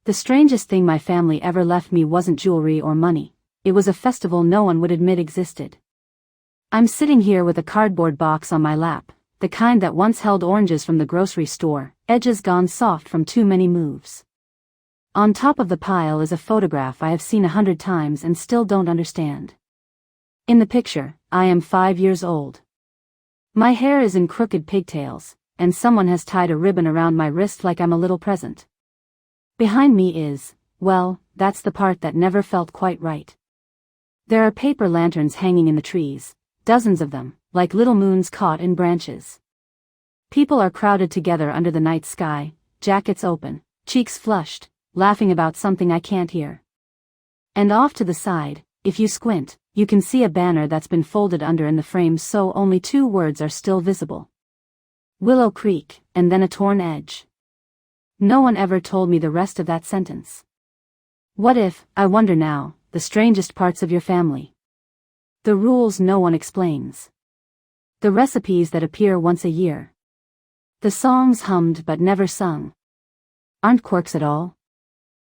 The strangest thing my family ever left me wasn't jewelry or money. It was a festival no one would admit existed. I'm sitting here with a cardboard box on my lap, the kind that once held oranges from the grocery store, edges gone soft from too many moves. On top of the pile is a photograph I have seen 100 times and still don't understand. In the picture, I am 5 years old. My hair is in crooked pigtails, and someone has tied a ribbon around my wrist like I'm a little present. Behind me is, well, that's the part that never felt quite right. There are paper lanterns hanging in the trees, dozens of them, like little moons caught in branches. People are crowded together under the night sky, jackets open, cheeks flushed, laughing about something I can't hear. And off to the side, if you squint, you can see a banner that's been folded under in the frame so only 2 words are still visible. Willow Creek, and then a torn edge. No one ever told me the rest of that sentence. What if, I wonder now, the strangest parts of your family? The rules no one explains. The recipes that appear once a year. The songs hummed but never sung. Aren't quirks at all?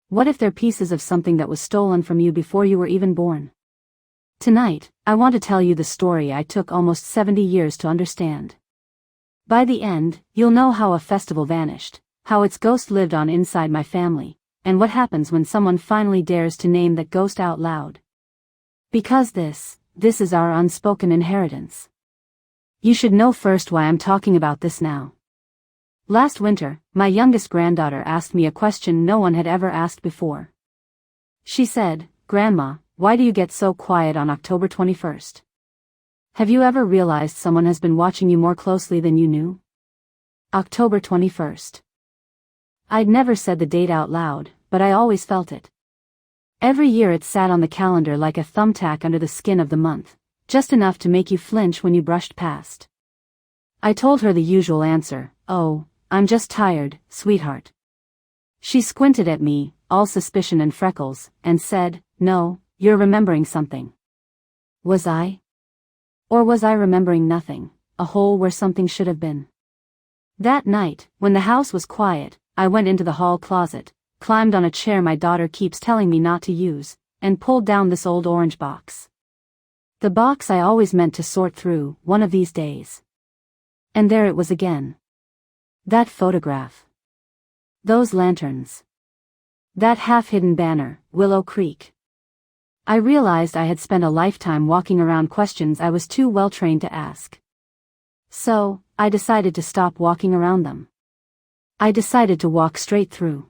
What if they're pieces of something that was stolen from you before you were even born? Tonight, I want to tell you the story I took almost 70 years to understand. By the end, you'll know how a festival vanished, how its ghost lived on inside my family, and what happens when someone finally dares to name that ghost out loud. Because this is our unspoken inheritance. You should know first why I'm talking about this now. Last winter, my youngest granddaughter asked me a question no one had ever asked before. She said, "Grandma, why do you get so quiet on October 21st? Have you ever realized someone has been watching you more closely than you knew?" October 21st. I'd never said the date out loud, but I always felt it. Every year it sat on the calendar like a thumbtack under the skin of the month, just enough to make you flinch when you brushed past. I told her the usual answer, "Oh, I'm just tired, sweetheart." She squinted at me, all suspicion and freckles, and said, "No, you're remembering something." Was I? Or was I remembering nothing, a hole where something should have been? That night, when the house was quiet, I went into the hall closet, climbed on a chair my daughter keeps telling me not to use, and pulled down this old orange box. The box I always meant to sort through, one of these days. And there it was again. That photograph. Those lanterns. That half-hidden banner, Willow Creek. I realized I had spent a lifetime walking around questions I was too well trained to ask. So, I decided to stop walking around them. I decided to walk straight through.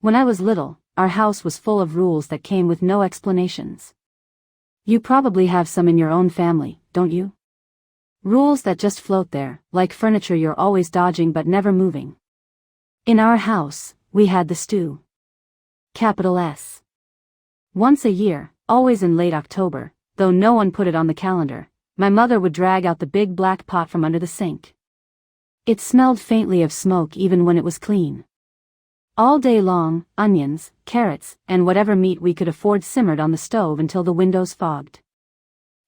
When I was little, our house was full of rules that came with no explanations. You probably have some in your own family, don't you? Rules that just float there, like furniture you're always dodging but never moving. In our house, we had the stew. Capital S. Once a year, always in late October, though no one put it on the calendar, my mother would drag out the big black pot from under the sink. It smelled faintly of smoke even when it was clean. All day long, onions, carrots, and whatever meat we could afford simmered on the stove until the windows fogged.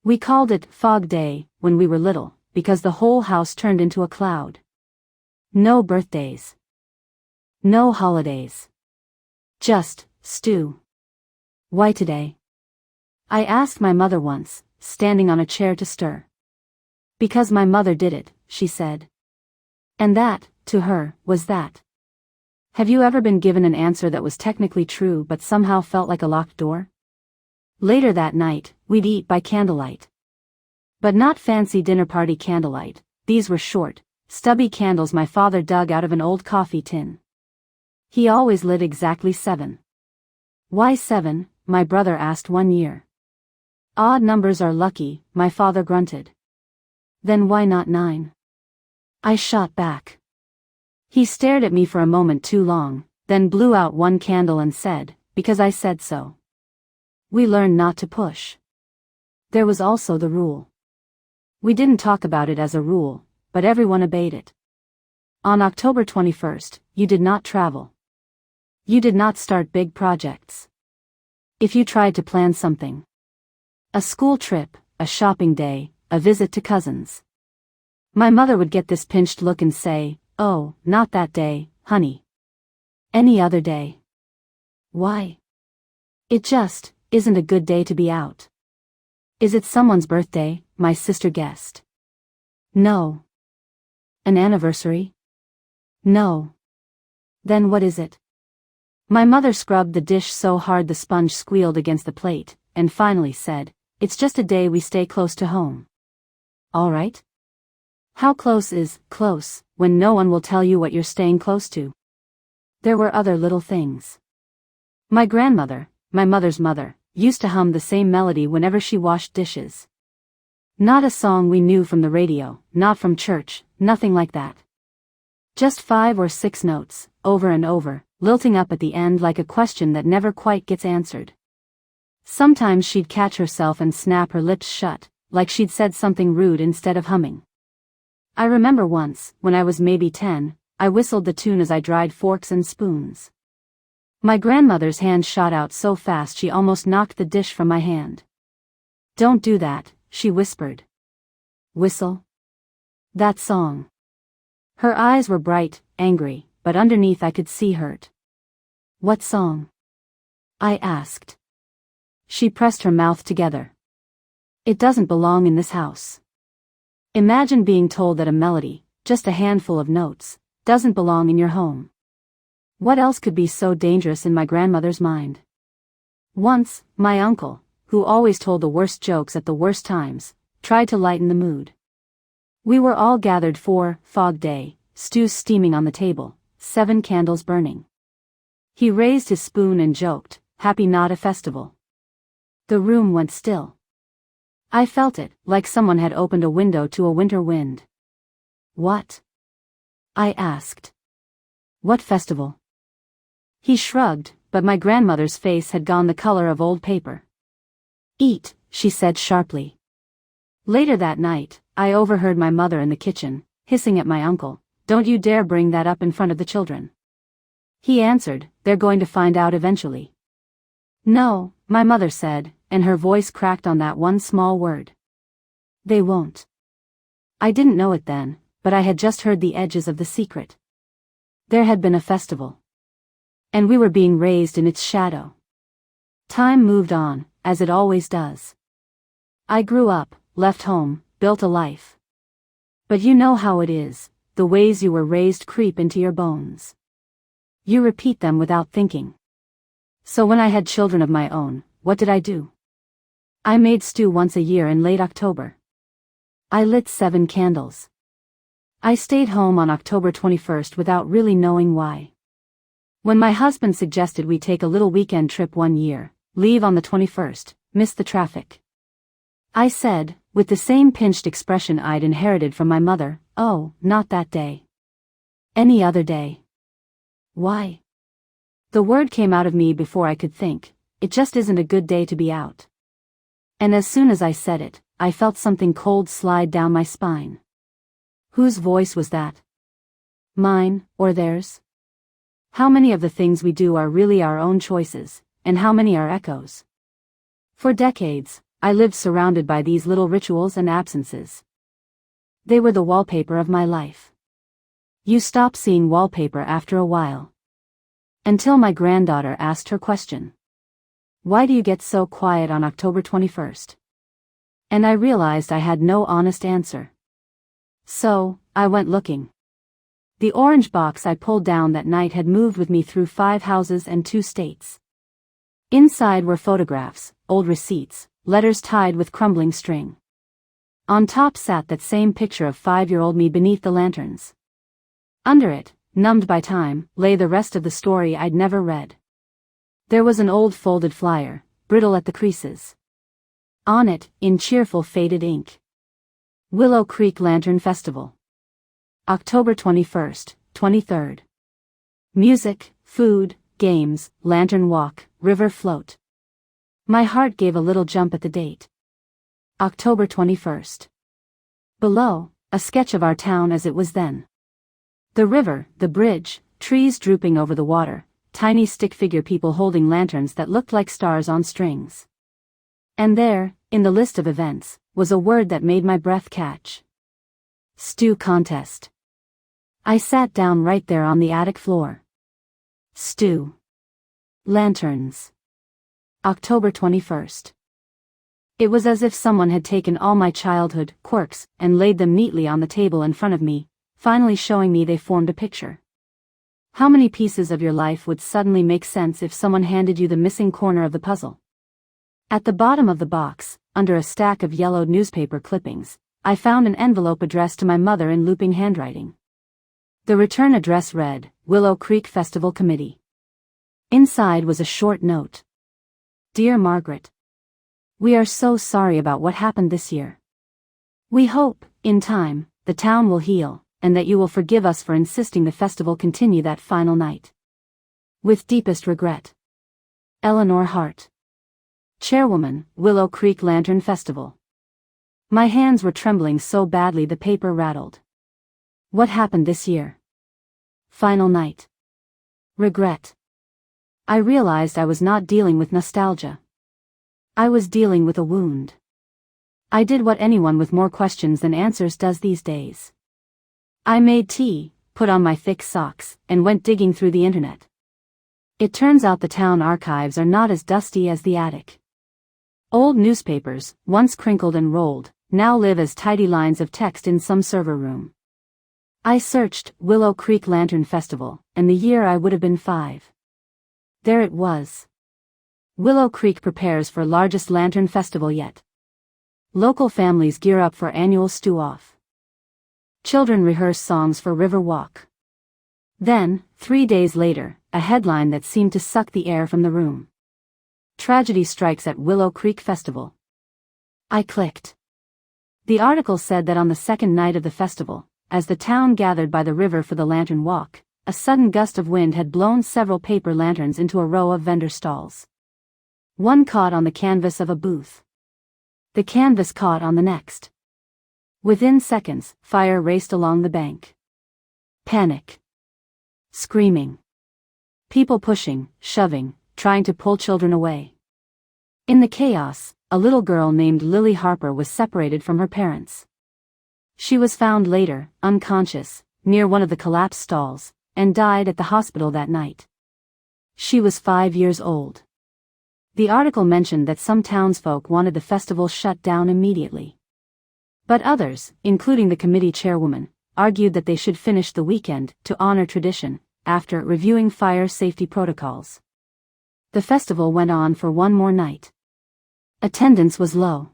We called it Fog Day when we were little, because the whole house turned into a cloud. No birthdays. No holidays. Just stew. Why today? I asked my mother once, standing on a chair to stir. Because my mother did it, she said. And that, to her, was that. Have you ever been given an answer that was technically true but somehow felt like a locked door? Later that night, we'd eat by candlelight. But not fancy dinner party candlelight, these were short, stubby candles my father dug out of an old coffee tin. He always lit exactly 7. Why 7? My brother asked one year. Odd numbers are lucky, my father grunted. Then why not 9? I shot back. He stared at me for a moment too long, then blew out one candle and said, "Because I said so." We learned not to push. There was also the rule. We didn't talk about it as a rule, but everyone obeyed it. On October 21st, you did not travel. You did not start big projects. If you tried to plan something, a school trip, a shopping day, a visit to cousins, my mother would get this pinched look and say, "Oh, not that day, honey. Any other day." Why? It just isn't a good day to be out. Is it someone's birthday? My sister guessed. No. An anniversary? No. Then what is it? My mother scrubbed the dish so hard the sponge squealed against the plate, and finally said, "It's just a day we stay close to home." All right? How close is close when no one will tell you what you're staying close to? There were other little things. My grandmother, my mother's mother, used to hum the same melody whenever she washed dishes. Not a song we knew from the radio, not from church, nothing like that. Just 5 or 6 notes, over and over, lilting up at the end like a question that never quite gets answered. Sometimes she'd catch herself and snap her lips shut, like she'd said something rude instead of humming. I remember once, when I was maybe 10, I whistled the tune as I dried forks and spoons. My grandmother's hand shot out so fast she almost knocked the dish from my hand. "Don't do that," she whispered. "Whistle? That song." Her eyes were bright, angry, but underneath I could see hurt. "What song?" I asked. She pressed her mouth together. "It doesn't belong in this house." Imagine being told that a melody, just a handful of notes, doesn't belong in your home. What else could be so dangerous in my grandmother's mind? Once, my uncle, who always told the worst jokes at the worst times, tried to lighten the mood. We were all gathered for Fog Day, stews steaming on the table, 7 candles burning. He raised his spoon and joked, "Happy not a festival." The room went still. I felt it, like someone had opened a window to a winter wind. "What?" I asked. "What festival?" He shrugged, but my grandmother's face had gone the color of old paper. "Eat," she said sharply. Later that night, I overheard my mother in the kitchen, hissing at my uncle, "Don't you dare bring that up in front of the children." He answered, "They're going to find out eventually." "No," my mother said, and her voice cracked on that one small word. "They won't." I didn't know it then, but I had just heard the edges of the secret. There had been a festival. And we were being raised in its shadow. Time moved on, as it always does. I grew up, left home, built a life. But you know how it is, the ways you were raised creep into your bones. You repeat them without thinking. So when I had children of my own, what did I do? I made stew once a year in late October. I lit 7 candles. I stayed home on October 21st without really knowing why. When my husband suggested we take a little weekend trip one year, leave on the 21st, miss the traffic, I said, with the same pinched expression I'd inherited from my mother, "Oh, not that day. Any other day." "Why?" The word came out of me before I could think. "It just isn't a good day to be out." And as soon as I said it, I felt something cold slide down my spine. Whose voice was that? Mine, or theirs? How many of the things we do are really our own choices, and how many are echoes? For decades, I lived surrounded by these little rituals and absences. They were the wallpaper of my life. You stop seeing wallpaper after a while. Until my granddaughter asked her question. "Why do you get so quiet on October 21st? And I realized I had no honest answer. So, I went looking. The orange box I pulled down that night had moved with me through 5 houses and 2 states. Inside were photographs, old receipts, letters tied with crumbling string. On top sat that same picture of 5-year-old me beneath the lanterns. Under it, numbed by time, lay the rest of the story I'd never read. There was an old folded flyer, brittle at the creases. On it, in cheerful faded ink, Willow Creek Lantern Festival. October 21st, 23rd. Music, food, games, lantern walk, river float. My heart gave a little jump at the date. October 21st. Below, a sketch of our town as it was then. The river, the bridge, trees drooping over the water, tiny stick figure people holding lanterns that looked like stars on strings. And there, in the list of events, was a word that made my breath catch. Stew contest. I sat down right there on the attic floor. Stew. Lanterns. October 21st. It was as if someone had taken all my childhood quirks and laid them neatly on the table in front of me, finally showing me they formed a picture. How many pieces of your life would suddenly make sense if someone handed you the missing corner of the puzzle? At the bottom of the box, under a stack of yellowed newspaper clippings, I found an envelope addressed to my mother in looping handwriting. The return address read, Willow Creek Festival Committee. Inside was a short note. Dear Margaret, we are so sorry about what happened this year. We hope, in time, the town will heal, and that you will forgive us for insisting the festival continue that final night. With deepest regret. Eleanor Hart, Chairwoman, Willow Creek Lantern Festival. My hands were trembling so badly the paper rattled. What happened this year? Final night. Regret. I realized I was not dealing with nostalgia. I was dealing with a wound. I did what anyone with more questions than answers does these days. I made tea, put on my thick socks, and went digging through the internet. It turns out the town archives are not as dusty as the attic. Old newspapers, once crinkled and rolled, now live as tidy lines of text in some server room. I searched Willow Creek Lantern Festival, and the year I would have been 5. There it was. Willow Creek prepares for largest lantern festival yet. Local families gear up for annual stew-off. Children rehearse songs for River Walk. Then, 3 days later, a headline that seemed to suck the air from the room. Tragedy strikes at Willow Creek Festival. I clicked. The article said that on the second night of the festival, as the town gathered by the river for the lantern walk, a sudden gust of wind had blown several paper lanterns into a row of vendor stalls. One caught on the canvas of a booth. The canvas caught on the next. Within seconds, fire raced along the bank. Panic. Screaming. People pushing, shoving, trying to pull children away. In the chaos, a little girl named Lily Harper was separated from her parents. She was found later, unconscious, near one of the collapsed stalls, and died at the hospital that night. She was 5 years old. The article mentioned that some townsfolk wanted the festival shut down immediately. But others, including the committee chairwoman, argued that they should finish the weekend to honor tradition, after reviewing fire safety protocols. The festival went on for one more night. Attendance was low.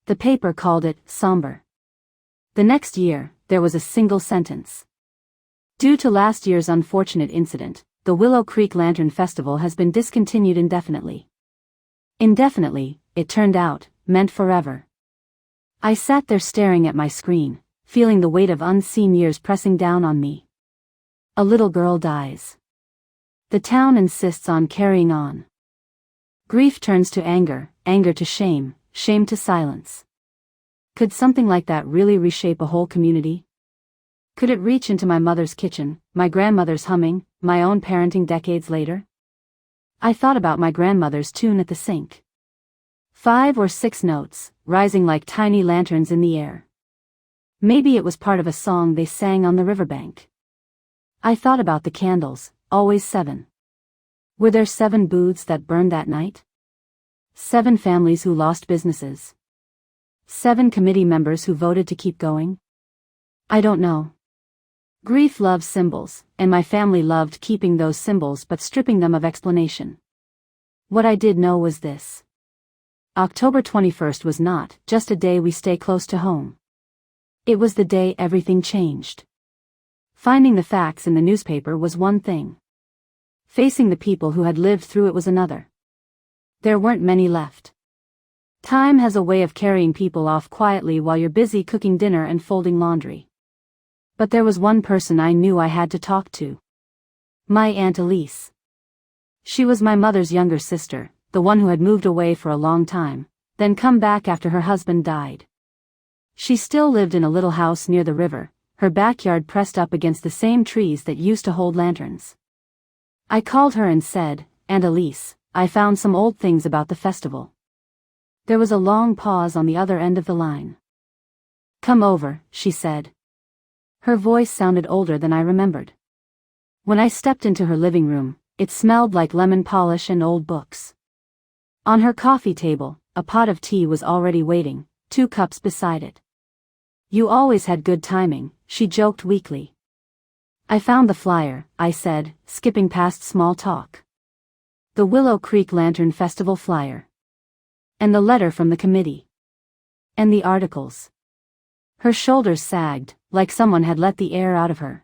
The paper called it somber. The next year, there was a single sentence. Due to last year's unfortunate incident, the Willow Creek Lantern Festival has been discontinued indefinitely. Indefinitely, it turned out, meant forever. I sat there staring at my screen, feeling the weight of unseen years pressing down on me. A little girl dies. The town insists on carrying on. Grief turns to anger, anger to shame, shame to silence. Could something like that really reshape a whole community? Could it reach into my mother's kitchen, my grandmother's humming, my own parenting decades later? I thought about my grandmother's tune at the sink. 5 or 6 notes, rising like tiny lanterns in the air. Maybe it was part of a song they sang on the riverbank. I thought about the candles, always 7. Were there 7 booths that burned that night? 7 families who lost businesses. 7 committee members who voted to keep going? I don't know. Grief loves symbols, and my family loved keeping those symbols but stripping them of explanation. What I did know was this. October 21st was not just a day we stay close to home. It was the day everything changed. Finding the facts in the newspaper was one thing. Facing the people who had lived through it was another. There weren't many left. Time has a way of carrying people off quietly while you're busy cooking dinner and folding laundry. But there was one person I knew I had to talk to. My Aunt Elise. She was my mother's younger sister, the one who had moved away for a long time, then come back after her husband died. She still lived in a little house near the river, her backyard pressed up against the same trees that used to hold lanterns. I called her and said, Aunt Elise, I found some old things about the festival. There was a long pause on the other end of the line. Come over, she said. Her voice sounded older than I remembered. When I stepped into her living room, It smelled like lemon polish and old books. On her coffee table, a pot of tea was already waiting, 2 cups beside it. You always had good timing, she joked weakly. I found the flyer, I said, skipping past small talk. The Willow Creek Lantern Festival flyer. And the letter from the committee. And the articles. Her shoulders sagged, like someone had let the air out of her.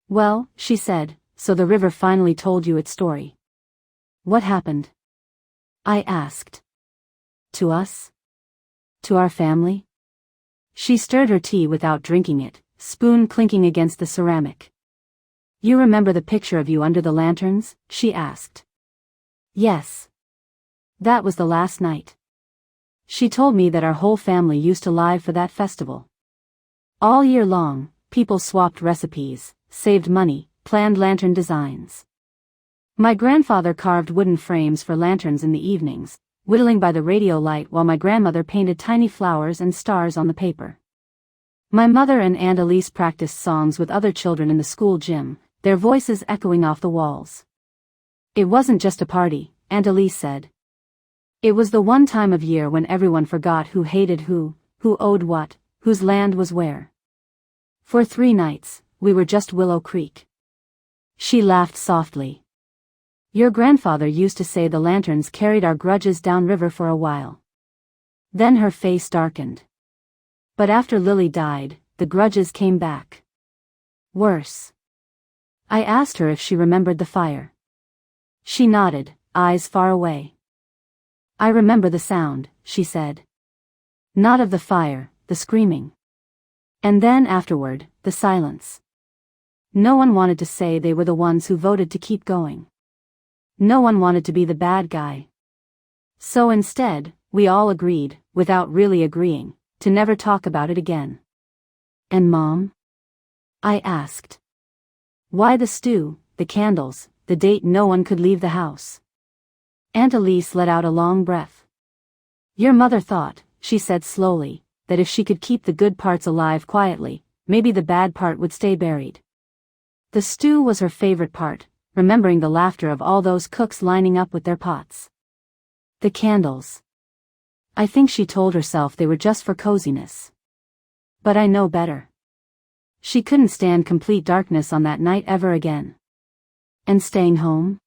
Well, she said, so the river finally told you its story. What happened? I asked. To us? To our family? She stirred her tea without drinking it, spoon clinking against the ceramic. You remember the picture of you under the lanterns? She asked. Yes. That was the last night. She told me that our whole family used to live for that festival. All year long, people swapped recipes, saved money, planned lantern designs. My grandfather carved wooden frames for lanterns in the evenings, whittling by the radio light while my grandmother painted tiny flowers and stars on the paper. My mother and Aunt Elise practiced songs with other children in the school gym, their voices echoing off the walls. It wasn't just a party, Aunt Elise said. It was the one time of year when everyone forgot who hated who owed what, whose land was where. For 3 nights, we were just Willow Creek. She laughed softly. Your grandfather used to say the lanterns carried our grudges downriver for a while. Then her face darkened. But after Lily died, the grudges came back. Worse. I asked her if she remembered the fire. She nodded, eyes far away. I remember the sound, she said. Not of the fire, the screaming. And then afterward, the silence. No one wanted to say they were the ones who voted to keep going. No one wanted to be the bad guy. So instead, we all agreed, without really agreeing, to never talk about it again. And Mom? I asked. Why the stew, the candles, the date no one could leave the house? Aunt Elise let out a long breath. Your mother thought, she said slowly, that if she could keep the good parts alive quietly, maybe the bad part would stay buried. The stew was her favorite part, remembering the laughter of all those cooks lining up with their pots. The candles. I think she told herself they were just for coziness. But I know better. She couldn't stand complete darkness on that night ever again. And staying home?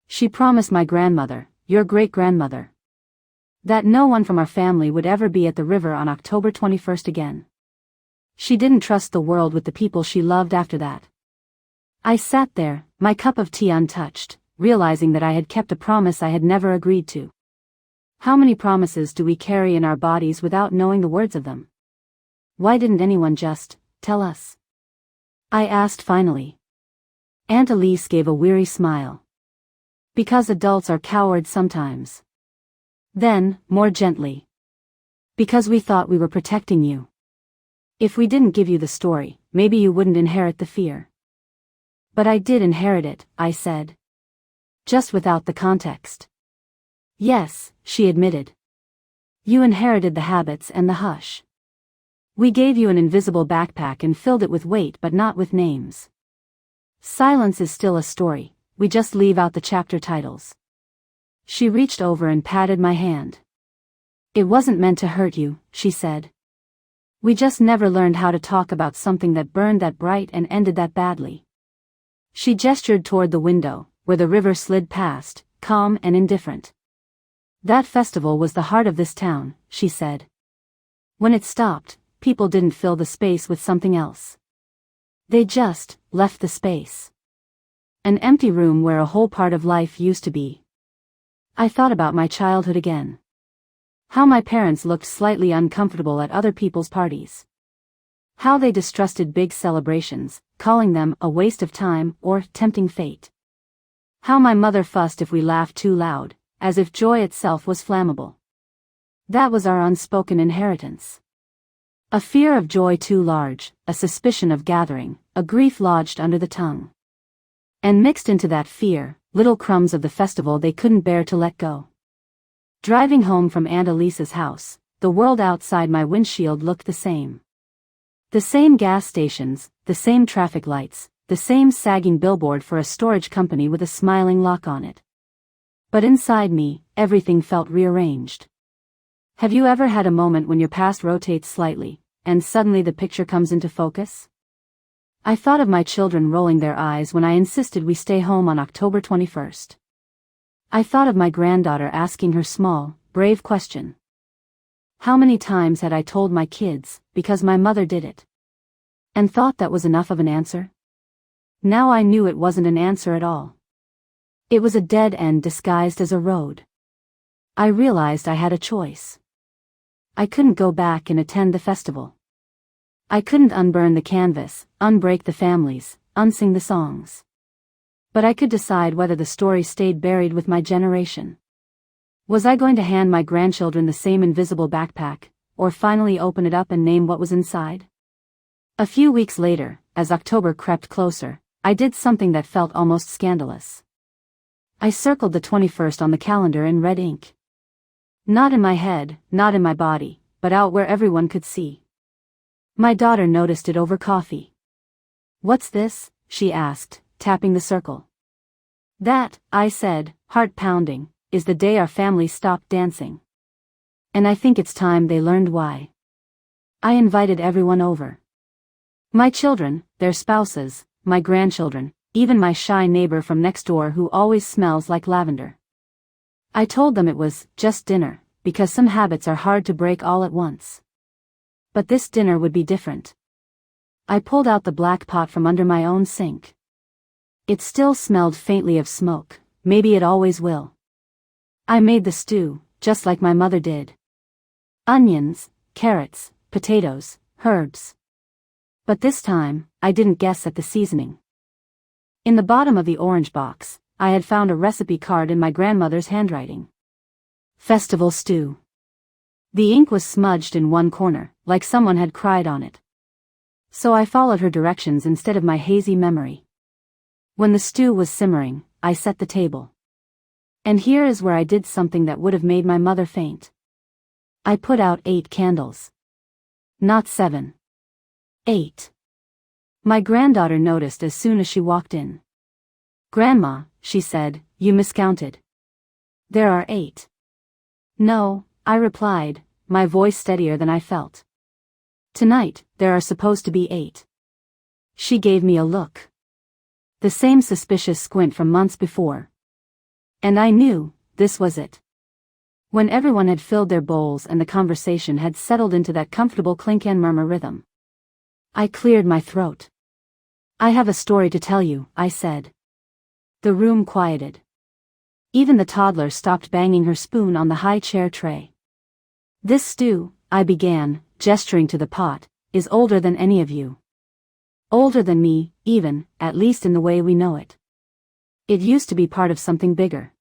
She promised my grandmother, your great-grandmother, that no one from our family would ever be at the river on October 21st again. She didn't trust the world with the people she loved after that. I sat there, my cup of tea untouched, realizing that I had kept a promise I had never agreed to. How many promises do we carry in our bodies without knowing the words of them? Why didn't anyone just tell us? I asked finally. Aunt Elise gave a weary smile. Because adults are cowards sometimes. Then, more gently. Because we thought we were protecting you. If we didn't give you the story, maybe you wouldn't inherit the fear. But I did inherit it, I said. Just without the context. Yes, she admitted. You inherited the habits and the hush. We gave you an invisible backpack and filled it with weight but not with names. Silence is still a story, we just leave out the chapter titles. She reached over and patted my hand. It wasn't meant to hurt you, she said. We just never learned how to talk about something that burned that bright and ended that badly. She gestured toward the window, where the river slid past, calm and indifferent. That festival was the heart of this town, she said. When it stopped, people didn't fill the space with something else. They just left the space. An empty room where a whole part of life used to be. I thought about my childhood again. How my parents looked slightly uncomfortable at other people's parties. How they distrusted big celebrations, calling them a waste of time or tempting fate. How my mother fussed if we laughed too loud, as if joy itself was flammable. That was our unspoken inheritance. A fear of joy too large, a suspicion of gathering, a grief lodged under the tongue. And mixed into that fear, little crumbs of the festival they couldn't bear to let go. Driving home from Aunt Elisa's house, the world outside my windshield looked the same. The same gas stations, the same traffic lights, the same sagging billboard for a storage company with a smiling lock on it. But inside me, everything felt rearranged. Have you ever had a moment when your past rotates slightly, and suddenly the picture comes into focus? I thought of my children rolling their eyes when I insisted we stay home on October 21st. I thought of my granddaughter asking her small, brave question. How many times had I told my kids, because my mother did it? And thought that was enough of an answer? Now I knew it wasn't an answer at all. It was a dead end disguised as a road. I realized I had a choice. I couldn't go back and attend the festival. I couldn't unburn the canvas, unbreak the families, unsing the songs. But I could decide whether the story stayed buried with my generation. Was I going to hand my grandchildren the same invisible backpack, or finally open it up and name what was inside? A few weeks later, as October crept closer, I did something that felt almost scandalous. I circled the 21st on the calendar in red ink. Not in my head, not in my body, but out where everyone could see. My daughter noticed it over coffee. "What's this?" she asked, tapping the circle. "That," I said, heart pounding, "is the day our family stopped dancing. And I think it's time they learned why." I invited everyone over. My children, their spouses, my grandchildren, even my shy neighbor from next door who always smells like lavender. I told them it was just dinner, because some habits are hard to break all at once. But this dinner would be different. I pulled out the black pot from under my own sink. It still smelled faintly of smoke, maybe it always will. I made the stew, just like my mother did. Onions, carrots, potatoes, herbs. But this time, I didn't guess at the seasoning. In the bottom of the orange box, I had found a recipe card in my grandmother's handwriting. Festival stew. The ink was smudged in one corner, like someone had cried on it. So I followed her directions instead of my hazy memory. When the stew was simmering, I set the table. And here is where I did something that would have made my mother faint. I put out 8 candles. Not 7. 8. My granddaughter noticed as soon as she walked in. "Grandma," she said, "you miscounted. There are 8. "No," I replied, my voice steadier than I felt. "Tonight, there are supposed to be 8. She gave me a look. The same suspicious squint from months before. And I knew, this was it. When everyone had filled their bowls and the conversation had settled into that comfortable clink and murmur rhythm, I cleared my throat. "I have a story to tell you," I said. The room quieted. Even the toddler stopped banging her spoon on the high chair tray. "This stew," I began, gesturing to the pot, "is older than any of you. Older than me, even, at least in the way we know it. It used to be part of something bigger."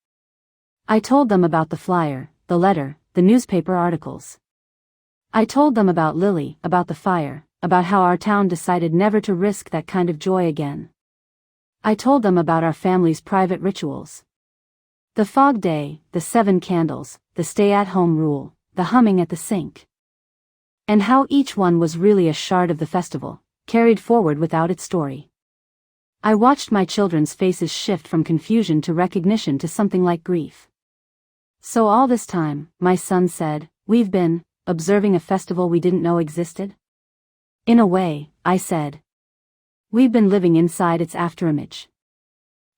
I told them about the flyer, the letter, the newspaper articles. I told them about Lily, about the fire, about how our town decided never to risk that kind of joy again. I told them about our family's private rituals. The fog day, the 7 candles, the stay-at-home rule, the humming at the sink. And how each one was really a shard of the festival, carried forward without its story. I watched my children's faces shift from confusion to recognition to something like grief. "So all this time," my son said, "we've been observing a festival we didn't know existed?" "In a way," I said. "We've been living inside its afterimage."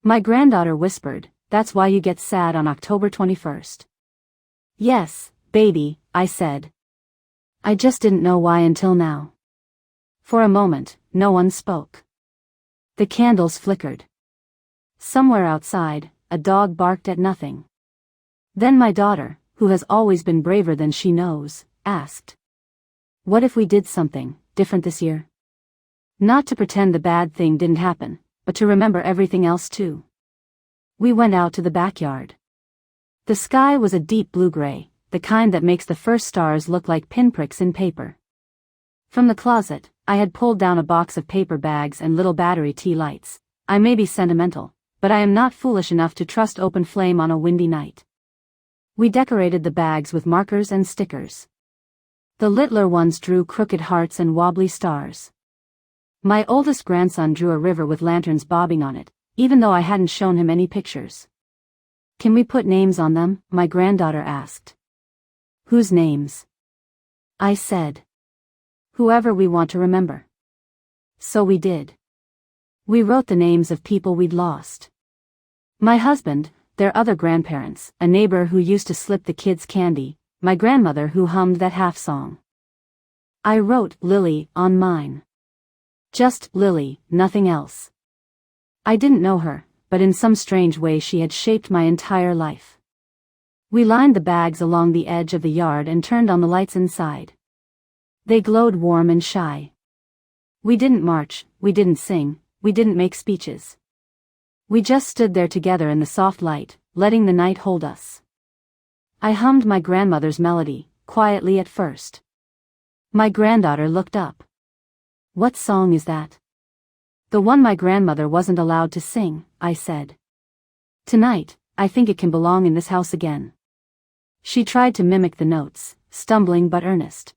My granddaughter whispered, "That's why you get sad on October 21st. "Yes, baby," I said. I just didn't know why until now. For a moment, no one spoke. The candles flickered. Somewhere outside, a dog barked at nothing. Then my daughter, who has always been braver than she knows, asked, "What if we did something different this year? Not to pretend the bad thing didn't happen, but to remember everything else too." We went out to the backyard. The sky was a deep blue-gray, the kind that makes the first stars look like pinpricks in paper. From the closet, I had pulled down a box of paper bags and little battery tea lights. I may be sentimental, but I am not foolish enough to trust open flame on a windy night. We decorated the bags with markers and stickers. The littler ones drew crooked hearts and wobbly stars. My oldest grandson drew a river with lanterns bobbing on it, even though I hadn't shown him any pictures. Can we put names on them? My granddaughter asked. Whose names? I said. Whoever we want to remember. So we did. We wrote the names of people we'd lost. My husband, their other grandparents, a neighbor who used to slip the kids candy, my grandmother who hummed that half song. I wrote Lily on mine. Just Lily, nothing else. I didn't know her, but in some strange way she had shaped my entire life. We lined the bags along the edge of the yard and turned on the lights inside. They glowed warm and shy. We didn't march, we didn't sing, we didn't make speeches. We just stood there together in the soft light, letting the night hold us. I hummed my grandmother's melody, quietly at first. My granddaughter looked up. What song is that? The one my grandmother wasn't allowed to sing, I said. Tonight, I think it can belong in this house again. She tried to mimic the notes, stumbling but earnest.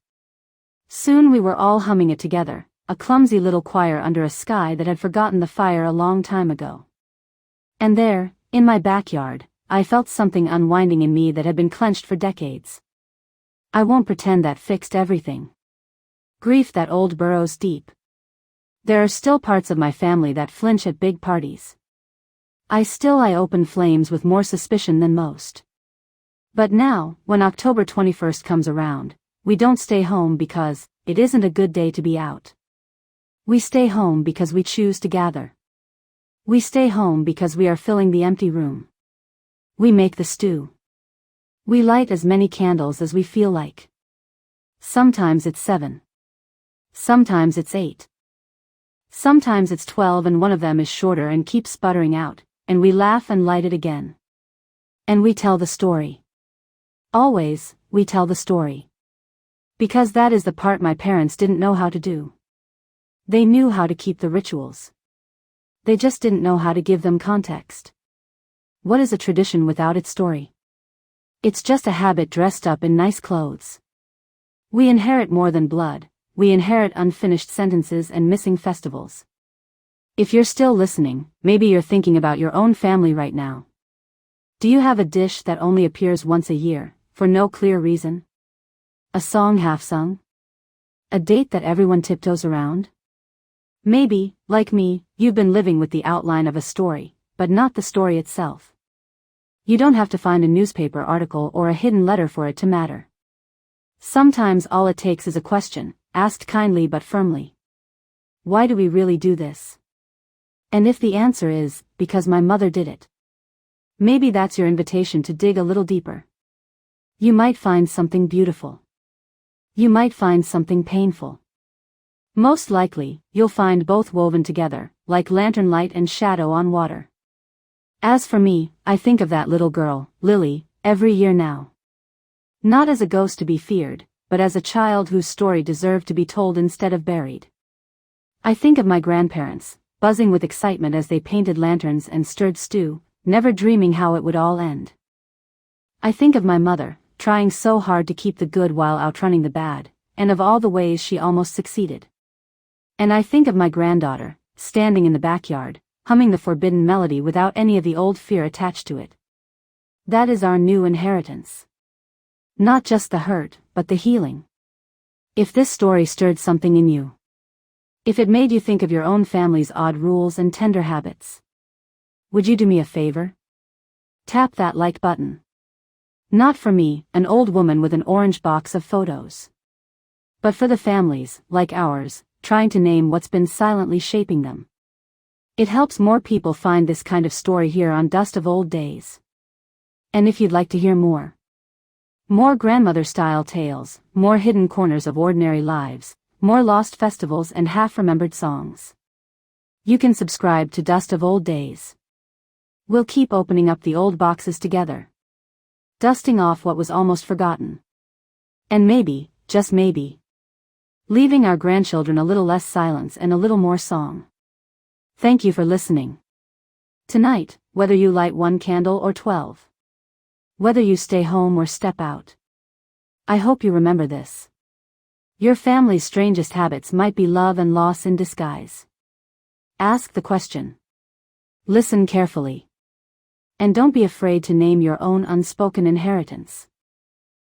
Soon we were all humming it together, a clumsy little choir under a sky that had forgotten the fire a long time ago. And there, in my backyard, I felt something unwinding in me that had been clenched for decades. I won't pretend that fixed everything. Grief that old burrows deep. There are still parts of my family that flinch at big parties. I open flames with more suspicion than most. But now, when October 21st comes around, we don't stay home because it isn't a good day to be out. We stay home because we choose to gather. We stay home because we are filling the empty room. We make the stew. We light as many candles as we feel like. Sometimes it's 7. Sometimes it's 8. Sometimes it's 12 and one of them is shorter and keeps sputtering out, and we laugh and light it again. And we tell the story. Always, we tell the story. Because that is the part my parents didn't know how to do. They knew how to keep the rituals. They just didn't know how to give them context. What is a tradition without its story? It's just a habit dressed up in nice clothes. We inherit more than blood, we inherit unfinished sentences and missing festivals. If you're still listening, maybe you're thinking about your own family right now. Do you have a dish that only appears once a year, for no clear reason? A song half sung? A date that everyone tiptoes around? Maybe, like me, you've been living with the outline of a story, but not the story itself. You don't have to find a newspaper article or a hidden letter for it to matter. Sometimes all it takes is a question, asked kindly but firmly. Why do we really do this? And if the answer is, because my mother did it. Maybe that's your invitation to dig a little deeper. You might find something beautiful. You might find something painful. Most likely, you'll find both woven together, like lantern light and shadow on water. As for me, I think of that little girl, Lily, every year now. Not as a ghost to be feared, but as a child whose story deserved to be told instead of buried. I think of my grandparents, buzzing with excitement as they painted lanterns and stirred stew, never dreaming how it would all end. I think of my mother, trying so hard to keep the good while outrunning the bad, and of all the ways she almost succeeded. And I think of my granddaughter, standing in the backyard, humming the forbidden melody without any of the old fear attached to it. That is our new inheritance. Not just the hurt, but the healing. If this story stirred something in you, if it made you think of your own family's odd rules and tender habits, would you do me a favor? Tap that like button. Not for me, an old woman with an orange box of photos. But for the families, like ours, trying to name what's been silently shaping them. It helps more people find this kind of story here on Dust of Old Days. And if you'd like to hear more grandmother-style tales, more hidden corners of ordinary lives, more lost festivals and half-remembered songs, you can subscribe to Dust of Old Days. We'll keep opening up the old boxes together, dusting off what was almost forgotten. And maybe, just maybe, leaving our grandchildren a little less silence and a little more song. Thank you for listening. Tonight, whether you light 1 candle or 12, whether you stay home or step out, I hope you remember this. Your family's strangest habits might be love and loss in disguise. Ask the question. Listen carefully. And don't be afraid to name your own unspoken inheritance.